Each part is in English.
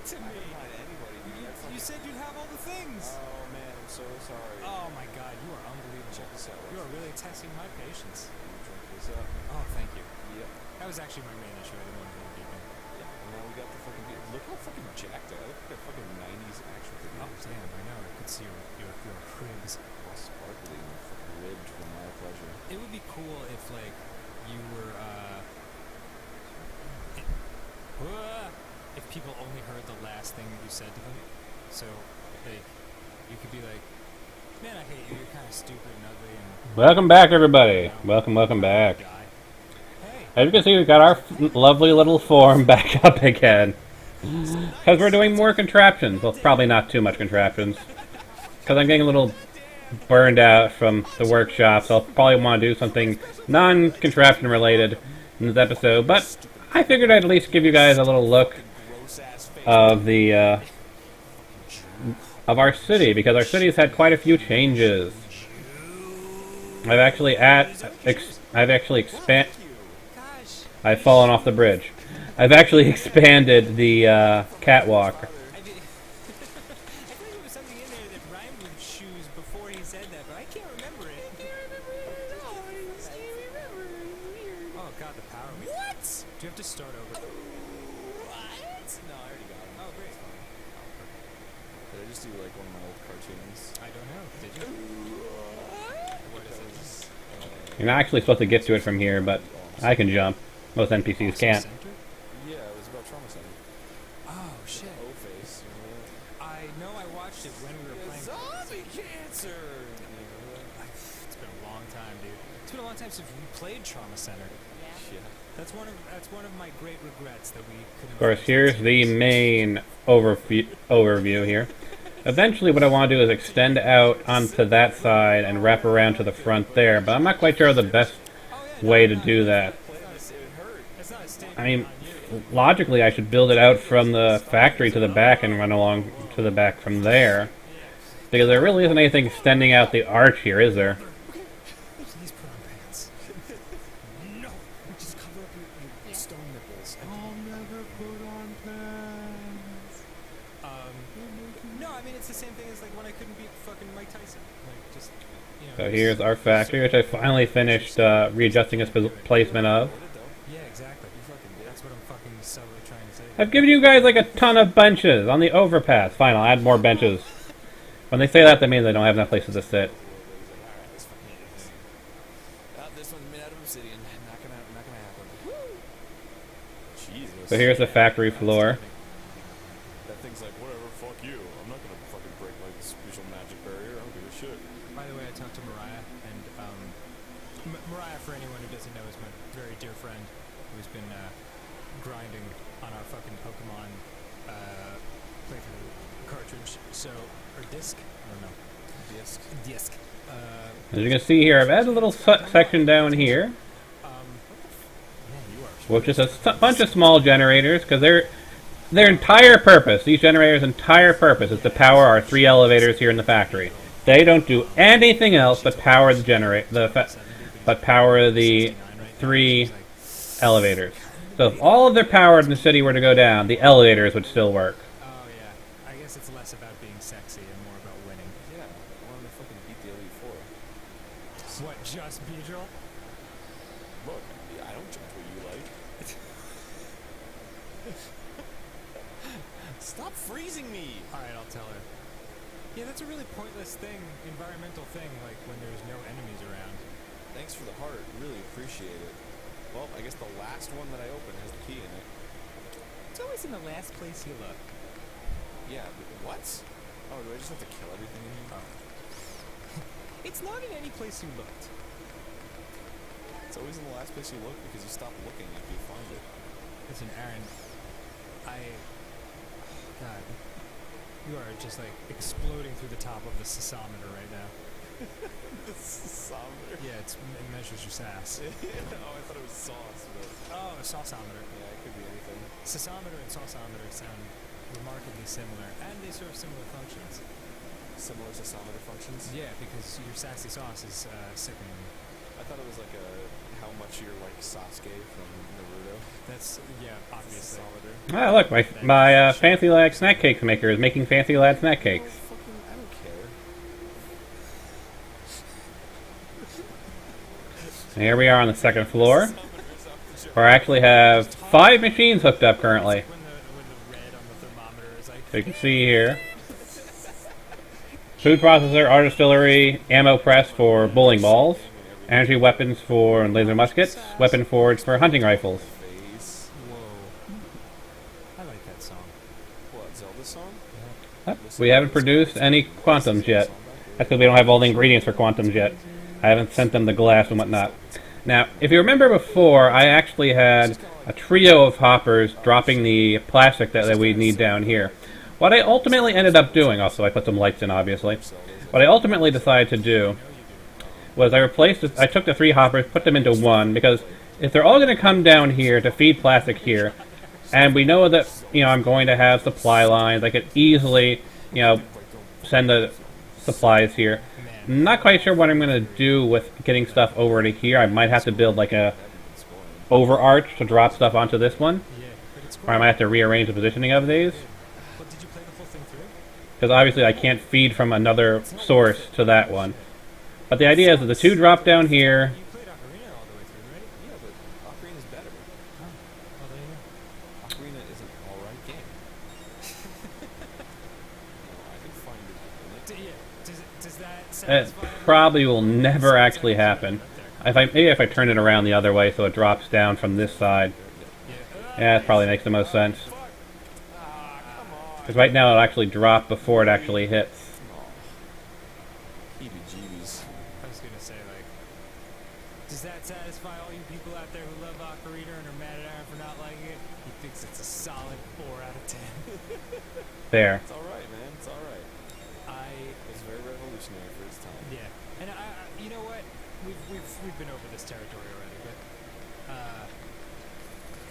to me. You said you'd have all the things. Oh man, I'm so sorry. Oh my God, you are unbelievable. Check this out. You are really testing my patience. Drink this up. Oh, thank you. Yep. That was actually my main issue. I didn't want to go deep in. Yeah. And now we got the fucking beer. Look how fucking jacked I look like a fucking 90s action figure. Oh damn, I know. I could see your ribs. All sparkly and fucking ribbed for my pleasure. It would be cool if like you were if people only heard the last thing that you said to them. So like you could be like, man, I hate you. You're kind of stupid and ugly. And Welcome back, everybody. Welcome back. Hey. As you can see, we've got our lovely little form back up again. Because we're doing more contraptions. Well, probably not too much contraptions. Because I'm getting a little burned out from the workshop, so I'll probably want to do something non-contraption related in this episode. But I figured I'd at least give you guys a little look of the of our city, because our city's had quite a few changes. I've actually I've fallen off the bridge. I've actually expanded the catwalk. I think there was something in there that rhymed with shoes before he said that, but I can't remember it. Oh God, the power. What? Do you have to start over? What? No, I already got it. Oh, great. Did I just do like one of my old cartoons? I don't know. Did you? What is it? You're not actually supposed to get to it from here, but I can jump. Most NPCs can't. Yeah, it was about Trauma Center. Oh shit. O-Face. I know I watched it when we were playing. Zombie cancer! It's been a long time, dude. It's been a long time since we played Trauma Center. Yeah. That's one of my great regrets that we couldn't. Of course, here's the main overview here. Eventually, what I want to do is extend out onto that side and wrap around to the front there, but I'm not quite sure the best way to do that. I mean, logically, I should build it out from the factory to the back and run along to the back from there. Because there really isn't anything extending out the arch here, is there? Please put on pants. No! Just cover up your stone nipples. I'll never put on pants. No, I mean, it's the same thing as like when I couldn't beat fucking Mike Tyson. Like, just, you know. So here's our factory, which I finally finished readjusting its placement of. Yeah, exactly. That's what I'm fucking subtly trying to say. I've given you guys like a ton of benches on the overpass. Fine, I'll add more benches. When they say that, that means they don't have enough places to sit. This one's made out of obsidian. Not gonna happen. Jesus. So here's the factory floor. That thing's like, whatever, fuck you. I'm not gonna fucking break my special magic barrier. I don't give a shit. By the way, I talked to Mariah, and Mariah, for anyone who doesn't know, is my very dear friend who's been grinding on our fucking Pokemon playthrough cartridge. So, or disc? I don't know. Disc. As you can see here, I've added a little section down here, which is a bunch of small generators, because their entire purpose, these generators' entire purpose, is to power our 3 elevators here in the factory. They don't do anything else but power the power the 3 elevators. So if all of their power in the city were to go down, the elevators would still work. Oh yeah, I guess it's less about being sexy and more about winning. Yeah, I wanted to fucking beat the Elite Four. What, just Beedrill? Look, I don't judge what you like. Stop freezing me! Alright, I'll tell her. Yeah, that's a really pointless thing, environmental thing, like when there's no enemies around. Thanks for the heart, really appreciate it. Well, I guess the last one that I opened has the key in it. It's always in the last place you look. Yeah, but what? Oh, do I just have to kill everything in here? Oh. It's not in any place you looked. It's always in the last place you look because you stop looking after you find it. Listen, Aaron, God, you are just like exploding through the top of the seismometer right now. The sauceometer? Yeah, it measures your sass. Oh, I thought it was sauce, but... Oh, a sauceometer. Yeah, it could be anything. Seismometer and sauceometer sound remarkably similar, and they serve similar functions. Similar sauceometer functions? Yeah, because your sassy sauce is sickening. I thought it was like a how much you're like Sasuke from Naruto. That's, yeah, obviously. Solider. Ah, look, my Fancy Lad snack cake maker is making Fancy Lad snack cakes. I don't care. And here we are on the second floor, where I actually have 5 machines hooked up currently. When the red on the thermometer is like, So you can see here. Food processor, art distillery, ammo press for bowling balls, energy weapons for laser muskets, weapon forge for hunting rifles. Face. whoa. I like that song. What, Zelda song? We haven't produced any quantums yet. That's because we don't have all the ingredients for quantums yet. I haven't sent them the glass and whatnot. Now, if you remember before, I actually had a trio of hoppers dropping the plastic that we need down here. What I ultimately ended up doing, also I put some lights in obviously, what I ultimately decided to do was I took the 3 hoppers, put them into one, because if they're all going to come down here to feed plastic here, and we know that, I'm going to have supply lines, I could easily, send the supplies here. I'm not quite sure what I'm going to do with getting stuff over to here. I might have to build like a overarch to drop stuff onto this one. Yeah, but it's Or I might have to rearrange the positioning of these. But did you play the full thing through? Because obviously I can't feed from another source to that one. But the idea is that the 2 drop down here. You played Ocarina all the way through, right? Yeah, but Ocarina's better. Oh, well, there you go. Ocarina is an alright game. I can find it. Does that It satisfy probably will never actually happen. Maybe if I turn it around the other way so it drops down from this side. Yeah, that probably makes the most sense. Because right now it'll actually drop before it actually hits. Heebie-jeebies. I was gonna say, like, does that satisfy all you people out there who love Ocarina and are mad at Aaron for not liking it? He thinks it's a solid 4 out of 10. There. It's alright, man. It's alright. It's very revolutionary for its time. Yeah, and you know what? We've been over this territory already, but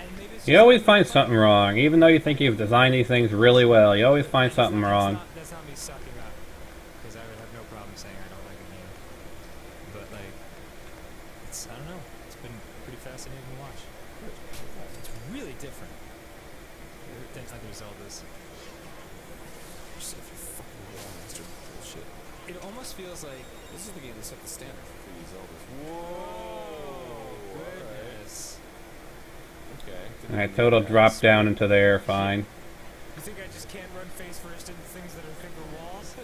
and maybe it's You always find something wrong. Even though you think you've designed these things really well, you always find something wrong. That's not me sucking up, because I would have no problem saying I don't like a game. But like, I don't know. It's been pretty fascinating to watch. It's really different than other Zeldas. Just if you fucking master bullshit. It almost feels like This is the game that set the standard for 3D Zeldas. goodness. Okay. Alright, total drop down into there, fine. You think I just can't run face first into things that are finger walls?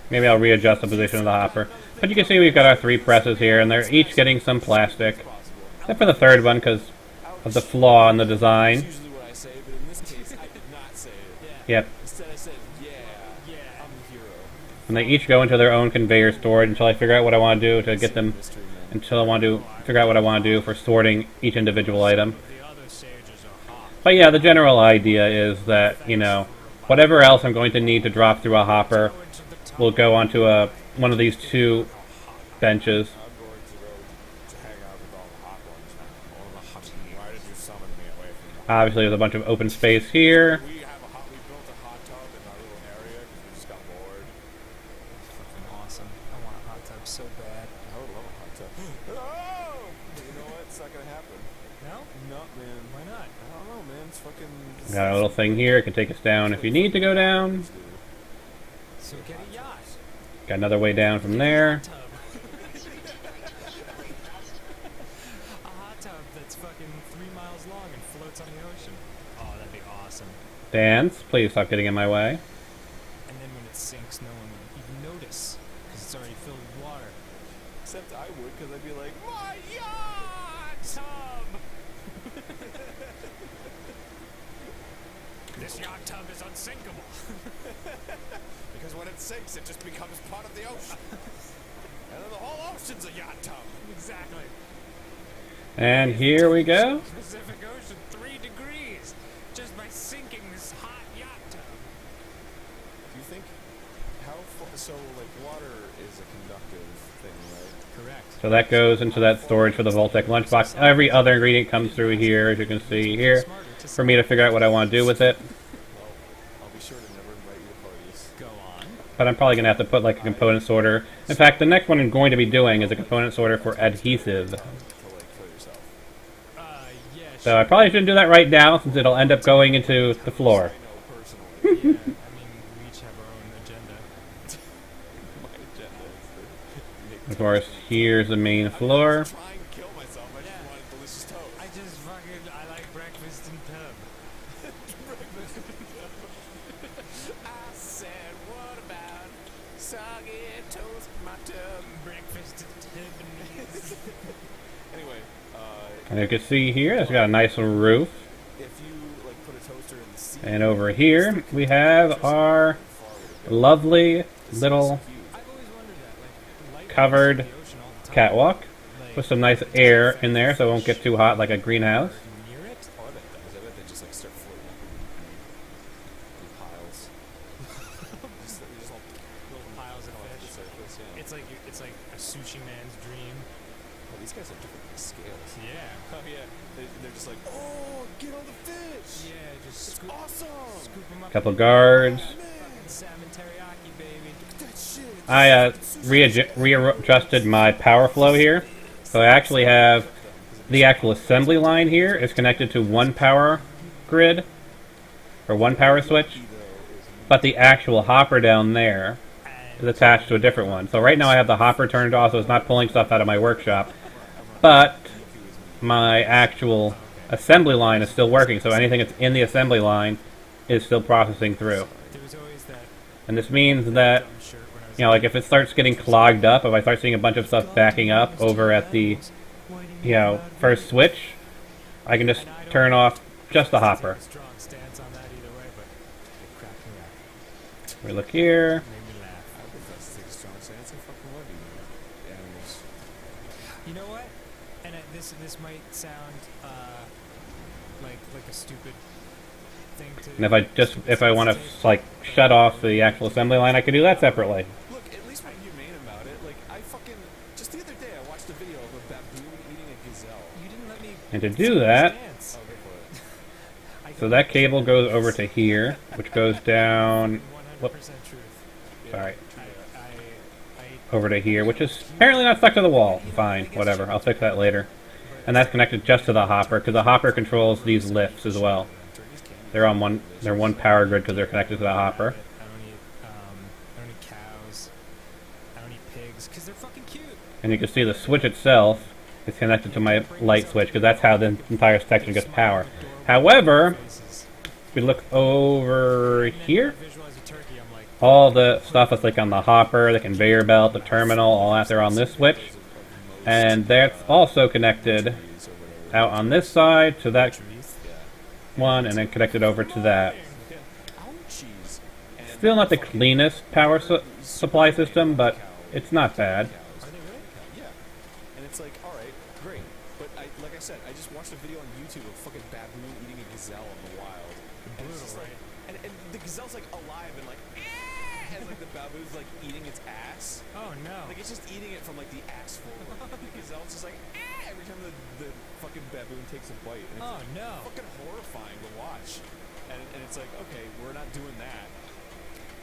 Maybe I'll readjust the position of the hopper. But you can see we've got our 3 presses here, and they're each getting some plastic. Except for the third one, because of the flaw in the That's design. usually what I say, but in this case, I did not say it. Yep. Instead, I said, yeah, Yeah. I'm a hero. And they each go into their own conveyor storage until I figure out what I want to do to get them... Mystery man. Until I want to figure out what I want to do for sorting each individual item. The other sages are hot. But yeah, the general idea is that, whatever else I'm going to need to drop through a hopper will go onto one of these 2 benches. I'm going to hang out with all the hot ones now. All the hot. Why did you summon me away from the Obviously, there's a bunch of open space here. We built a hot tub in our little area because we just got bored. Fucking awesome. I want a hot tub so bad. I would love a hot tub. Oh! But you know what? It's not gonna happen. No? No, man. Why not? I don't know, man. It's fucking. Got a little thing here. It can take us down if you need to go down. So get a yacht. Got another way down from there. Tub. A hot tub that's fucking 3 miles long and floats on the ocean. Oh, that'd be awesome. Dance, please stop getting in my way. And then when it sinks, no one would even notice because it's already filled with water. Except I would, because I'd be like, My yacht tub. This yacht tub is unsinkable. because when it sinks, it just becomes part of the ocean. And then the whole ocean's a yacht tub. Exactly. And here we go. Pacific Ocean, 3 degrees, just by sinking this hot yacht tub. Do you think so like water is a conductive thing, right? Correct. So that goes into that storage for the Voltec lunchbox. Every other ingredient comes through here, as you can see here, for me to figure out what I want to do with it. Well, I'll be sure to never invite you to parties. Go on. but I'm probably going to have to put like a component sorter. In fact, the next one I'm going to be doing is a component sorter for adhesive. To like kill yourself. Yeah. So I probably shouldn't do that right now since it'll end up going into the floor. I know personally. Yeah, I mean, we each have our own agenda. My agenda is to make Of course, here's the main floor. try and kill myself. I just wanted delicious toast. I just fucking, I like breakfast in tub. I said, what about soggy toast in my tub? Breakfast in tub. Anyway, And you can see here, it's got a nice little roof. if you like put a toaster in the sea, And over here, we have our lovely little I've always wondered that, like, covered the ocean all the time. catwalk Like, with some nice air in there so it won't get too hot like a greenhouse. near it? oh, I bet it does. I bet they just like start floating up in piles. just all Little piles of come up to the fish. surface. Yeah. It's like a sushi man's dream. Oh, these guys have different scales. Yeah. Oh yeah, they're just like, oh, get all the fish. Yeah, just It's scoop, awesome. scoop them up. Couple guards. Fucking salmon teriyaki, baby. That shit. I readjusted my power flow here. So I actually have the actual assembly line here is connected to one power grid, or one power switch, but the actual hopper down there is attached to a different one. So right now I have the hopper turned off, so it's not pulling stuff out of my workshop, but my actual assembly line is still working, so anything that's in the assembly line is still processing through. There was always that And this means that, dumb shirt when I was you know, like if it starts getting clogged up, if I start seeing a bunch of stuff backing up over at the, you know, first switch, I can just turn off just the hopper. strong stance on that either way, but it cracked me up. We look here. Made me laugh. I would just take a strong stance and fucking love you, animals. You know what? And this might sound like a stupid thing to. And if I want to like shut off the actual assembly line, I could do that separately. Look, at least we're humane about it. Like, I fucking just the other day I watched a video of a baboon eating a gazelle. You didn't let me. And to do that, Stance. Oh, go for it. so that cable goes over to here, which goes down, 100% truth. sorry, I over to here, which is apparently not stuck to the wall. Fine, whatever, I'll fix that later. And that's connected just to the hopper, because the hopper controls these lifts as well. They're one power grid because they're connected to the hopper. I don't eat cows. I don't eat pigs because they're fucking cute. And you can see the switch itself is connected to my light switch, because that's how the entire section gets power. However, Faces. if we look over And then here, when I visualize a turkey, I'm like, all the stuff that's like on the hopper, the conveyor belt, the terminal, all that they're on this switch. And that's also connected out on this side to that one, and then connected over to that. Ouchies. And Still not the cleanest power supply system, but it's not bad. are they really? yeah. And it's like, all right, great. But like I said, I just watched a video on YouTube of fucking baboon eating a gazelle in the wild. And it's just Brutal, like, and the gazelle's like alive and like, and like the baboon's like eating its ass. Oh no. Like it's just eating it from like the ass forward. The gazelle's just like, every time the fucking baboon takes a bite. And it's Oh no. fucking horrifying to watch. And it's like, okay, we're not doing that.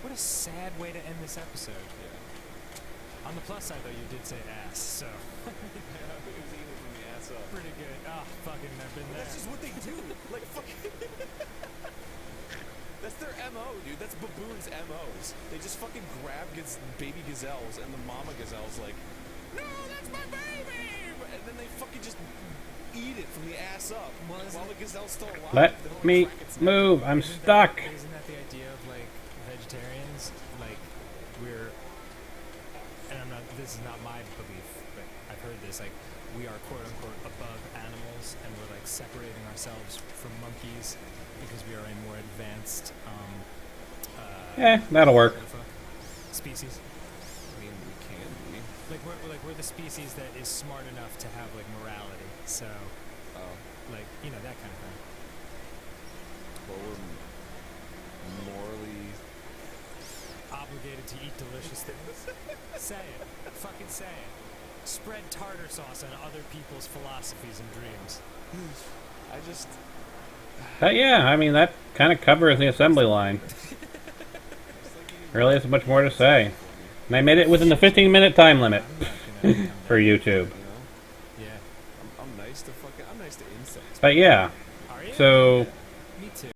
What a sad way to end this episode. Yeah. On the plus side, though, you did say ass, so It was eating from the ass up. pretty good. Oh, fucking, I've been there. That's just what they do. Like fucking. That's their MO, dude. That's baboons' MOs. They just fucking grab baby gazelles, and the mama gazelle's like, no, that's my baby! And then they fucking just eat it from the ass up while the gazelle's still alive. Let They don't, like, me crack its neck. move, I'm Isn't stuck. Isn't that the idea of like vegetarians? Like we're, and I'm not. This is not my belief, but I've heard this. Like we are quote unquote above animals, and we're like separating ourselves from monkeys because we are a more advanced. That'll work. what the fuck? Species. I mean, we can be. Like we're the species that is smart enough to have like morality. So Oh, like that kind of thing. well, we're morally. Obligated to eat delicious things. Say it. Fucking say it. Spread tartar sauce on other people's philosophies and dreams. I just. But yeah, I mean, that kind of covers the assembly line. It's like eating Really isn't much more to say. And I made it within the 15-minute time limit I'm not gonna for YouTube. You know, Yeah. I'm nice to insects. But yeah, Are you? so Me too.